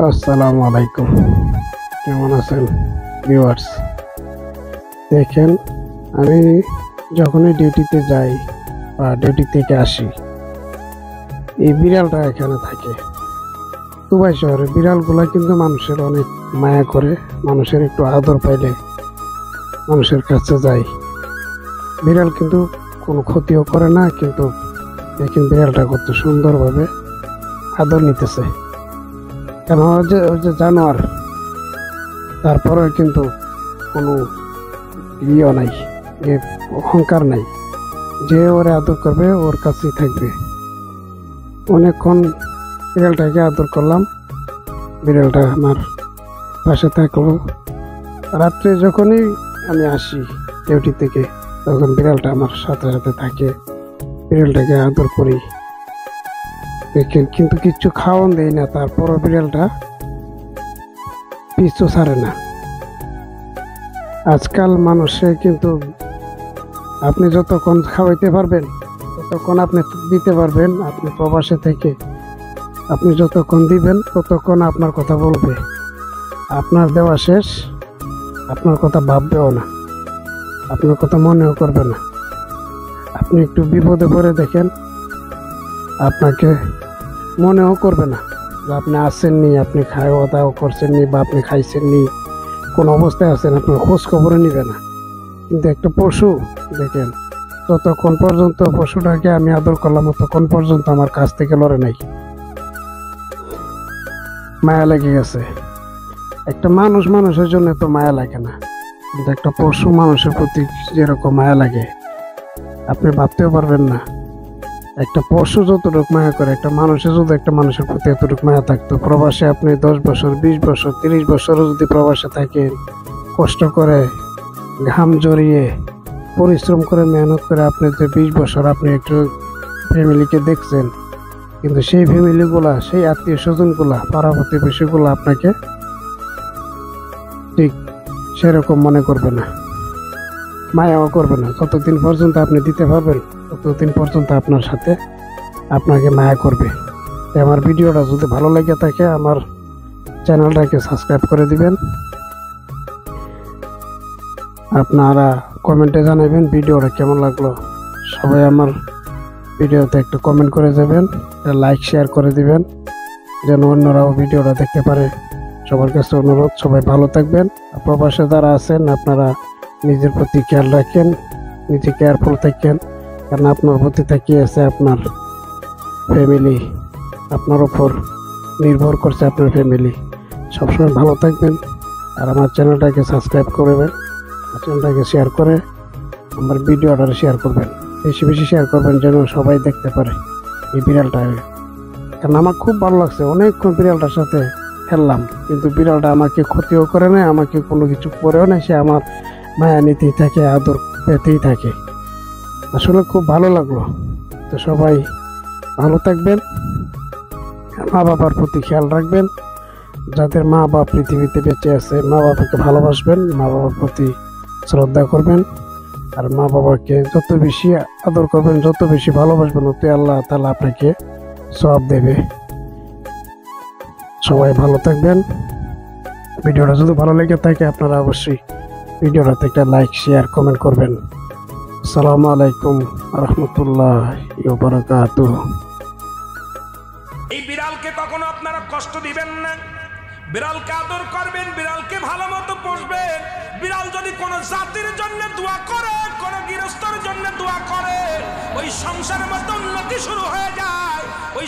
আসসালামু আলাইকুম। কেমন আছেন ভিউয়ার্স? দেখেন, আমি যখনই ডিউটিতে যাই বা ডিউটি থেকে আসি, এই বিড়ালটা এখানে থাকে। দুবাই শহরে বিড়ালগুলা কিন্তু মানুষের অনেক মায়া করে, মানুষের একটু আদর পাইলে মানুষের কাছে যায়। বিড়াল কিন্তু কোনো ক্ষতিও করে না, কিন্তু দেখেন বিড়ালটা কত সুন্দরভাবে আদর নিতেছে। কেন ওই যে জানোয়ার, তারপরে কিন্তু কোনো ইয়ে নাই, অহংকার নাই, যে ওরে আদর করবে ওর কাছেই থাকবে। অনেকক্ষণ বিড়ালটাকে আদর করলাম, বিড়ালটা আমার পাশে থাকলো। রাত্রে যখনই আমি আসি ডিউটি থেকে, তখন বিড়ালটা আমার সাথে সাথে থাকে, বিড়ালটাকে আদর করি। দেখেন, কিন্তু কিচ্ছু খাওয়ান দেয় না, তারপরও বিড়ালটা পিছু ছাড়ে না। আজকাল মানুষে কিন্তু আপনি যতক্ষণ খাওয়াইতে পারবেন ততক্ষণ আপনি দিতে পারবেন। আপনি প্রবাসে থেকে আপনি যতক্ষণ দিবেন ততক্ষণ আপনার কথা বলবে, আপনার দেওয়া শেষ আপনার কথা ভাববেও না, আপনার কথা মনেও করবে না। আপনি একটু বিপদে পড়ে দেখেন, আপনাকে মনেও করবে না যে আপনি আসেননি, আপনি খাওয়া দাওয়া করছেননি বা আপনি খাইছেননি, কোন অবস্থায় আছেন, আপনার খোঁজ খবরে নিবে না। কিন্তু একটা পশু দেখেন, ততক্ষণ পর্যন্ত পশুটাকে আমি আদর করলাম ততক্ষণ পর্যন্ত আমার কাছ থেকে লড়ে নাই, মায়া লেগে গেছে। একটা মানুষের জন্য তো মায়া লাগে না, কিন্তু একটা পশু মানুষের প্রতি যেরকম মায়া লাগে আপনি ভাবতেও পারবেন না। একটা পশু যতটুকু মায়া করে, একটা মানুষের যদি একটা মানুষের প্রতি এতটুকু মায়া থাকতো, প্রবাসে আপনি 10 বছর 20 বছর 30 বছরও যদি প্রবাসে থাকেন, কষ্ট করে ঘাম জড়িয়ে পরিশ্রম করে মেহনত করে আপনি যে 20 বছর আপনি একটু ফ্যামিলিকে দেখছেন, কিন্তু সেই ফ্যামিলিগুলা, সেই আত্মীয় স্বজনগুলা, পাড়া প্রতিবেশীগুলা আপনাকে ঠিক সেরকম মনে করবে না, মায়াও করবে না। যতদিন পর্যন্ত আপনি দিতে পারবেন ততদিন পর্যন্ত আপনার সাথে আপনাকে মায়া করবে। আমার ভিডিওটা যদি ভালো লেগে থাকে আমার চ্যানেলটাকে সাবস্ক্রাইব করে দিবেন। আপনারা কমেন্টে জানাবেন ভিডিওটা কেমন লাগলো। সবাই আমার ভিডিওতে একটু কমেন্ট করে যাবেন, লাইক শেয়ার করে দিবেন যেন অন্যরাও ভিডিওটা দেখতে পারে। সবার কাছে অনুরোধ, সবাই ভালো থাকবেন। প্রবাসে যারা আছেন আপনারা নিজের প্রতি খেয়াল রাখেন, নিজে কেয়ারফুল থাকেন, কারণ আপনার প্রতি তাকিয়ে আছে আপনার ফ্যামিলি, আপনার উপর নির্ভর করছে আপনার ফ্যামিলি। সবসময় ভালো থাকবেন, আর আমার চ্যানেলটাকে সাবস্ক্রাইব করবেন, চ্যানেলটাকে শেয়ার করে আমার ভিডিওটা শেয়ার করবেন, বেশি বেশি শেয়ার করবেন যেন সবাই দেখতে পারে এই বিড়ালটা। কারণ আমার খুব ভালো লাগছে, অনেকক্ষণ বিড়ালটার সাথে খেললাম, কিন্তু বিড়ালটা আমাকে ক্ষতিও করে না, আমাকে কোনো কিছু করেও না, সে আমার মায়া নিতেই থাকে, আদর পেতেই থাকে। আসলে খুব ভালো লাগলো। তো সবাই ভালো থাকবেন, মা বাবার প্রতি খেয়াল রাখবেন। যাদের মা বাবা পৃথিবীতে বেঁচে আছে, মা বাবাকে ভালোবাসবেন, মা বাবার প্রতি শ্রদ্ধা করবেন, আর মা বাবাকে যত বেশি আদর করবেন, যত বেশি ভালোবাসবেন, অতি আল্লাহ তাআলা আপনাকে সওয়াব দেবে। সবাই ভালো থাকবেন। ভিডিওটা যদি ভালো লেগে থাকে আপনারা অবশ্যই ভিডিওটাতে একটা লাইক শেয়ার কমেন্ট করবেন। আসসালামু আলাইকুম রাহমাতুল্লাহি ওয়া বারাকাতুহু। এই বিড়ালকে কখনো আপনারা কষ্ট দিবেন না, বিড়ালকে আদর করবেন, বিড়ালকে ভালো মতো পুষবেন। বিড়াল যদি কোনো জাতির জন্য দোয়া করে, কোনো গৃহস্থর জন্য দোয়া করে, ওই সংসারের মতো উন্নতি শুরু হয়ে যায়। ওই